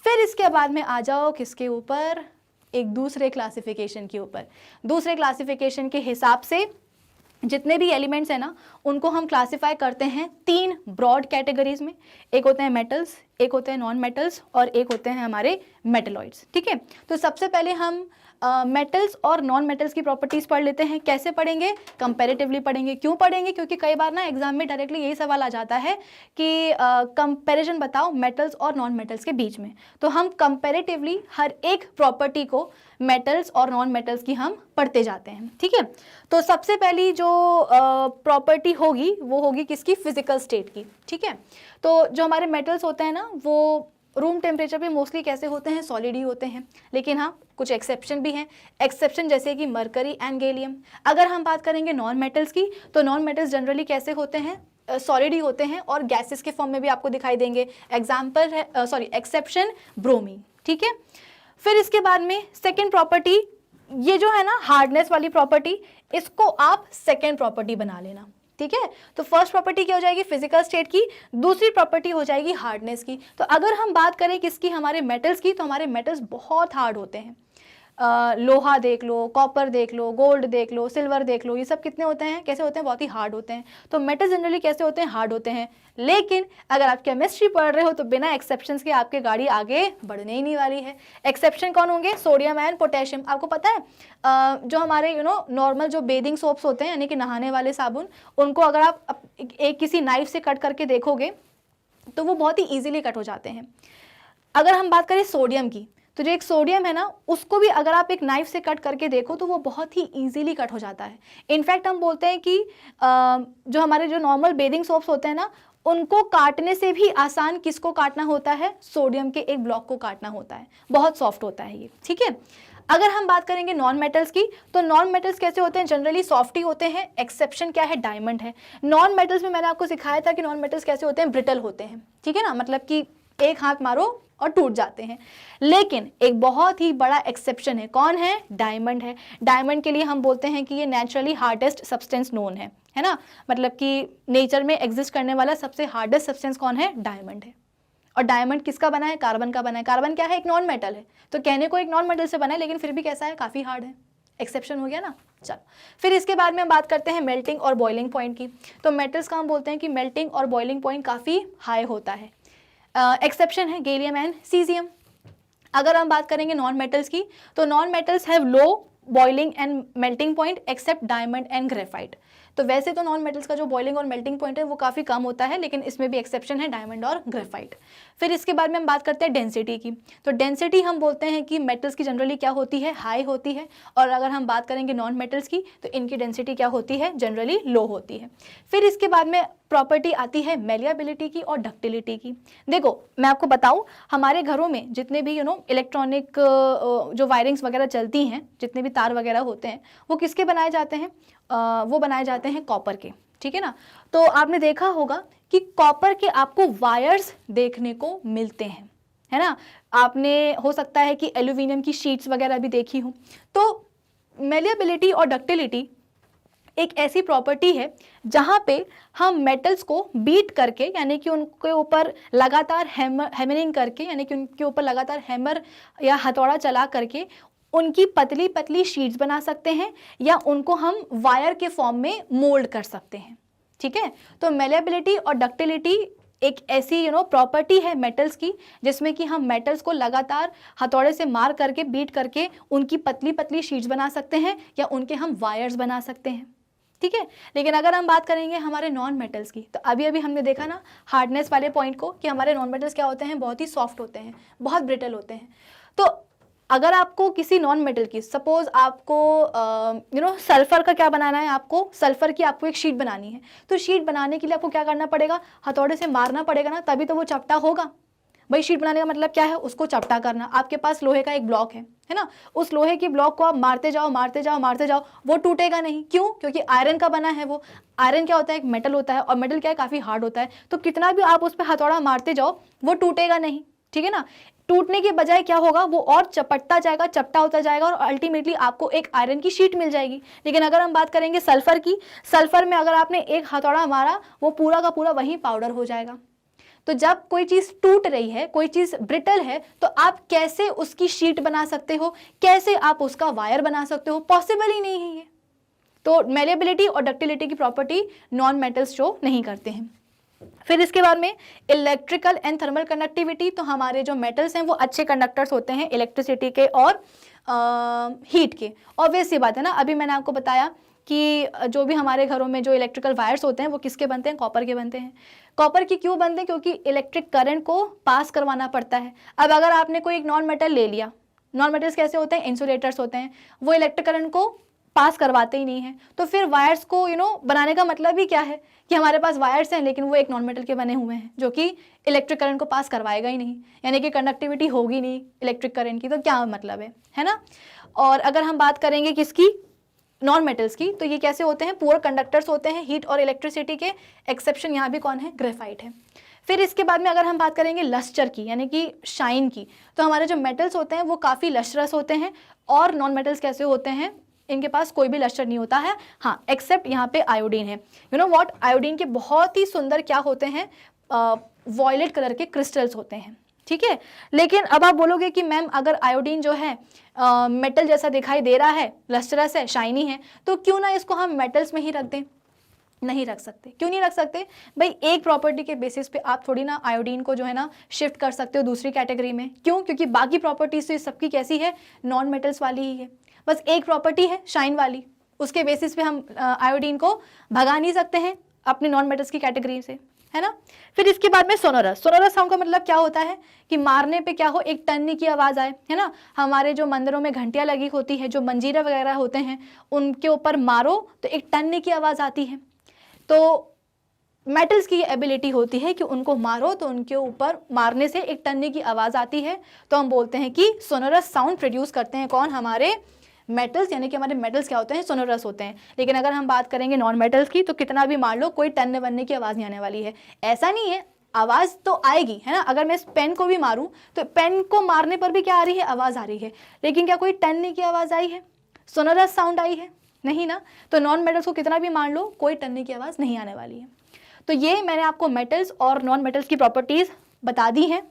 फिर इसके बाद में आ जाओ किसके ऊपर, एक दूसरे क्लासिफिकेशन के ऊपर। दूसरे क्लासिफिकेशन के हिसाब से जितने भी एलिमेंट्स हैं ना, उनको हम क्लासिफाई करते हैं 3 ब्रॉड कैटेगरीज में। एक होते हैं मेटल्स, एक होते हैं नॉन मेटल्स, और एक होते हैं हमारे मेटलॉइड्स। ठीक है, तो सबसे पहले हम मेटल्स और नॉन मेटल्स की प्रॉपर्टीज पढ़ लेते हैं। कैसे पढ़ेंगे? कंपैरेटिवली पढ़ेंगे। क्यों पढ़ेंगे? क्योंकि कई बार ना एग्जाम में डायरेक्टली यही सवाल आ जाता है कि कंपैरिजन बताओ मेटल्स और नॉन मेटल्स के बीच में। तो हम कंपैरेटिवली हर एक प्रॉपर्टी को मेटल्स और नॉन मेटल्स की हम पढ़ते जाते हैं। ठीक है, तो सबसे पहली जो प्रॉपर्टी होगी वो होगी किसकी? फिजिकल स्टेट की। ठीक है, तो जो हमारे मेटल्स होते हैं ना, वो रूम टेम्परेचर पे मोस्टली कैसे होते हैं? सॉलिड ही होते हैं। लेकिन हाँ, कुछ एक्सेप्शन भी हैं। एक्सेप्शन जैसे कि मरकरी एंड गैलियम। अगर हम बात करेंगे नॉन मेटल्स की, तो नॉन मेटल्स जनरली कैसे होते हैं? सॉलिड ही होते हैं और गैसेस के फॉर्म में भी आपको दिखाई देंगे। एग्जाम्पल है एक्सेप्शन ब्रोमीन। ठीक है, फिर इसके बाद में सेकेंड प्रॉपर्टी, ये जो है ना हार्डनेस वाली प्रॉपर्टी, इसको आप सेकेंड प्रॉपर्टी बना लेना। ठीक है, तो फर्स्ट प्रॉपर्टी क्या हो जाएगी? फिजिकल स्टेट की। दूसरी प्रॉपर्टी हो जाएगी हार्डनेस की। तो अगर हम बात करें किसकी? हमारे मेटल्स की, तो हमारे मेटल्स बहुत हार्ड होते हैं। लोहा देख लो, कॉपर देख लो, गोल्ड देख लो, सिल्वर देख लो, ये सब कितने होते हैं? कैसे होते हैं? बहुत ही हार्ड होते हैं। तो मेटल जनरली कैसे होते हैं? हार्ड होते हैं। लेकिन अगर आप केमिस्ट्री पढ़ रहे हो तो बिना एक्सेप्शंस के आपके गाड़ी आगे बढ़ने ही नहीं वाली है। एक्सेप्शन कौन होंगे? Sodium and potassium. आपको पता है जो हमारे नॉर्मल जो बेदिंग सोप्स होते हैं, यानी कि नहाने वाले साबुन, उनको अगर आप एक किसी नाइफ से कट करके देखोगे तो वो बहुत ही ईजिली कट हो जाते हैं। अगर हम बात करें सोडियम की, तो जो एक सोडियम है ना, उसको भी अगर आप एक नाइफ से कट करके देखो तो वो बहुत ही इजीली कट हो जाता है। इनफैक्ट हम बोलते हैं कि जो हमारे जो नॉर्मल बेदिंग सोप्स होते हैं ना, उनको काटने से भी आसान किसको काटना होता है? सोडियम के एक ब्लॉक को काटना होता है। बहुत सॉफ्ट होता है ये। ठीक है, अगर हम बात करेंगे नॉन मेटल्स की, तो नॉन मेटल्स कैसे होते हैं? जनरली सॉफ्ट ही होते हैं। एक्सेप्शन क्या है? डायमंड है। नॉन मेटल्स में मैंने आपको सिखाया था कि नॉन मेटल्स कैसे होते हैं? ब्रिटल होते हैं। ठीक है ना, मतलब कि एक हाथ मारो और टूट जाते हैं। लेकिन एक बहुत ही बड़ा एक्सेप्शन है। कौन है? डायमंड है। डायमंड के लिए हम बोलते हैं कि ये नेचुरली हार्डेस्ट सब्सटेंस नोन है ना, मतलब कि नेचर में एग्जिस्ट करने वाला सबसे हार्डेस्ट सब्सटेंस कौन है? डायमंड है। और डायमंड किसका बना है? कार्बन का बना है। कार्बन क्या है? एक नॉन मेटल है। तो कहने को एक नॉन मेटल से बना है, लेकिन फिर भी कैसा है? काफी हार्ड है। एक्सेप्शन हो गया ना। चलो, फिर इसके बाद में हम बात करते हैं मेल्टिंग और बॉइलिंग पॉइंट की। तो मेटल्स का हम बोलते हैं कि मेल्टिंग और बॉइलिंग पॉइंट काफी हाई होता है। एक्सेप्शन है गैलियम एंड सीजियम। अगर हम बात करेंगे नॉन मेटल्स की, तो non metals have low boiling and melting point accept diamond and graphite. तो वैसे तो नॉन मेटल्स का जो बॉइलिंग और मेल्टिंग पॉइंट है वो काफ़ी कम होता है, लेकिन इसमें भी एक्सेप्शन है डायमंड और ग्रेफाइट। फिर इसके बाद में हम बात करते हैं डेंसिटी की। तो डेंसिटी हम बोलते हैं कि मेटल्स की जनरली क्या होती है? हाई होती है। और अगर हम बात करेंगे नॉन मेटल्स की, तो इनकी डेंसिटी क्या होती है? जनरली लो होती है। फिर इसके बाद में प्रॉपर्टी आती है मेलिएबिलिटी की और डक्टिलिटी की। देखो, मैं आपको बताऊं, हमारे घरों में जितने भी इलेक्ट्रॉनिक जो वायरिंग्स वगैरह चलती हैं, जितने भी तार वगैरह होते हैं, वो किसके बनाए जाते हैं? वो बनाए जाते हैं कॉपर के। ठीक है ना, तो आपने देखा होगा कि कॉपर के आपको वायर्स देखने को मिलते हैं, है ना। आपने हो सकता है कि एल्यूमिनियम की शीट्स वगैरह भी देखी हो। तो मेलिएबिलिटी और डक्टिलिटी एक ऐसी प्रॉपर्टी है जहां पे हम मेटल्स को बीट करके, यानी कि उनके ऊपर लगातार हैमरिंग करके, यानी कि उनके ऊपर लगातार हैमर या हथौड़ा चला करके उनकी पतली पतली शीट्स बना सकते हैं, या उनको हम वायर के फॉर्म में मोल्ड कर सकते हैं। ठीक है, तो मेलिएबिलिटी और डक्टिलिटी एक ऐसी प्रॉपर्टी है मेटल्स की, जिसमें कि हम मेटल्स को लगातार हथौड़े से मार करके, बीट करके उनकी पतली पतली शीट्स बना सकते हैं, या उनके हम वायर्स बना सकते हैं। ठीक है, लेकिन अगर हम बात करेंगे हमारे नॉन मेटल्स की, तो अभी अभी हमने देखा ना हार्डनेस वाले पॉइंट को, कि हमारे नॉन मेटल्स क्या होते हैं? बहुत ही सॉफ्ट होते हैं, बहुत ब्रिटल होते हैं। तो अगर आपको किसी नॉन मेटल की, सपोज आपको सल्फर का क्या बनाना है? आपको सल्फर की आपको एक शीट बनानी है। तो शीट बनाने के लिए आपको क्या करना पड़ेगा? हथौड़े से मारना पड़ेगा ना, तभी तो वो चपटा होगा। भाई, शीट बनाने का मतलब क्या है? उसको चपटा करना। आपके पास लोहे का एक ब्लॉक है ना, उस लोहे की ब्लॉक को आप मारते जाओ मारते जाओ मारते जाओ, वो टूटेगा नहीं। क्यों? क्योंकि आयरन का बना है वो। आयरन क्या होता है? एक मेटल होता है, और मेटल क्या है? काफी हार्ड होता है। तो कितना भी आप उस पर हथौड़ा मारते जाओ, वो टूटेगा नहीं। ठीक है ना, टूटने के बजाय क्या होगा? वो और चपटता जाएगा, चपटा होता जाएगा, और अल्टीमेटली आपको एक आयरन की शीट मिल जाएगी। लेकिन अगर हम बात करेंगे सल्फर की, सल्फर में अगर आपने एक हथौड़ा मारा, वो पूरा का पूरा वही पाउडर हो जाएगा। तो जब कोई चीज़ टूट रही है, कोई चीज़ ब्रिटल है, तो आप कैसे उसकी शीट बना सकते हो, कैसे आप उसका वायर बना सकते हो, पॉसिबल ही नहीं है ये। तो मेलेबिलिटी और डक्टिलिटी की प्रॉपर्टी नॉन मेटल्स शो नहीं करते हैं। फिर इसके बाद में इलेक्ट्रिकल एंड थर्मल कंडक्टिविटी, तो हमारे जो मेटल्स हैं वो अच्छे कंडक्टर्स होते हैं इलेक्ट्रिसिटी के और हीट के। ऑब्वियस सी बात है ना, अभी मैंने आपको बताया कि जो भी हमारे घरों में जो इलेक्ट्रिकल वायर्स होते हैं वो किसके बनते हैं, कॉपर के बनते हैं। कॉपर की क्यों बनते हैं, क्योंकि इलेक्ट्रिक करंट को पास करवाना पड़ता है। अब अगर आपने कोई एक नॉन मेटल ले लिया, नॉन मेटल्स कैसे होते हैं, इंसुलेटर्स होते हैं, वो इलेक्ट्रिक करंट को पास करवाते ही नहीं है, तो फिर वायर्स को बनाने का मतलब ही क्या है कि हमारे पास वायर्स हैं लेकिन वो एक नॉन मेटल के बने हुए हैं जो कि इलेक्ट्रिक करंट को पास करवाएगा ही नहीं, यानी कि कंडक्टिविटी होगी नहीं इलेक्ट्रिक करंट की, तो क्या मतलब है ना। और अगर हम बात करेंगे किसकी, नॉन मेटल्स की, तो ये कैसे होते हैं, पुअर कंडक्टर्स होते हैं हीट और इलेक्ट्रिसिटी के। एक्सेप्शन यहाँ भी कौन है, ग्रेफाइट है। फिर इसके बाद में अगर हम बात करेंगे लस्टर की, यानी कि शाइन की, तो हमारे जो मेटल्स होते हैं वो काफ़ी लस्ट्रस होते हैं, और नॉन मेटल्स कैसे होते हैं, इनके पास कोई भी लस्टर नहीं होता है, हाँ एक्सेप्ट यहाँ पे आयोडीन है। यू नो व्हाट, आयोडीन के बहुत ही सुंदर क्या होते हैं, वॉयलेट कलर के क्रिस्टल्स होते हैं, ठीक है। लेकिन अब आप बोलोगे कि मैम अगर आयोडीन जो है मेटल जैसा दिखाई दे रहा है, लस्टरस है, शाइनी है, तो क्यों ना इसको हम मेटल्स में ही रख दें। नहीं रख सकते। क्यों नहीं रख सकते भाई, एक प्रॉपर्टी के बेसिस पे आप थोड़ी ना आयोडीन को जो है ना शिफ्ट कर सकते हो दूसरी कैटेगरी में। क्यों, क्योंकि बाकी प्रॉपर्टीज तो सबकी कैसी है, नॉन मेटल्स वाली ही है, बस एक प्रॉपर्टी है शाइन वाली, उसके बेसिस पे हम आयोडीन को भगा नहीं सकते हैं अपने नॉन मेटल्स की कैटेगरी से, है ना। फिर इसके बाद में सोनोरस, सोनोरस साउंड का मतलब क्या होता है कि मारने पे क्या हो, एक टन्नी की आवाज़ आए, है ना। हमारे जो मंदिरों में घंटियाँ लगी होती है, जो मंजीरा वगैरह होते हैं, उनके ऊपर मारो तो एक टन्नी की आवाज़ आती है। तो मेटल्स की ये एबिलिटी होती है कि उनको मारो तो उनके ऊपर मारने से एक टन्नी की आवाज़ आती है, तो हम बोलते हैं कि सोनोरस साउंड प्रोड्यूस करते हैं कौन, हमारे मेटल्स, यानी कि हमारे मेटल्स क्या होते हैं, सोनोरस होते हैं। लेकिन अगर हम बात करेंगे नॉन मेटल्स की, तो कितना भी मार लो कोई टन्ने वन्ने की आवाज़ नहीं आने वाली है। ऐसा नहीं है, आवाज़ तो आएगी, है ना। अगर मैं इस पेन को भी मारूं तो पेन को मारने पर भी क्या आ रही है, आवाज़ आ रही है, लेकिन क्या कोई टन्ने की आवाज़ आई है, सोनोरस साउंड आई है, नहीं ना। तो नॉन मेटल्स को कितना भी मार लो कोई टन्ने की आवाज़ नहीं आने वाली है। तो ये मैंने आपको मेटल्स और नॉन मेटल्स की प्रॉपर्टीज़ बता दी हैं।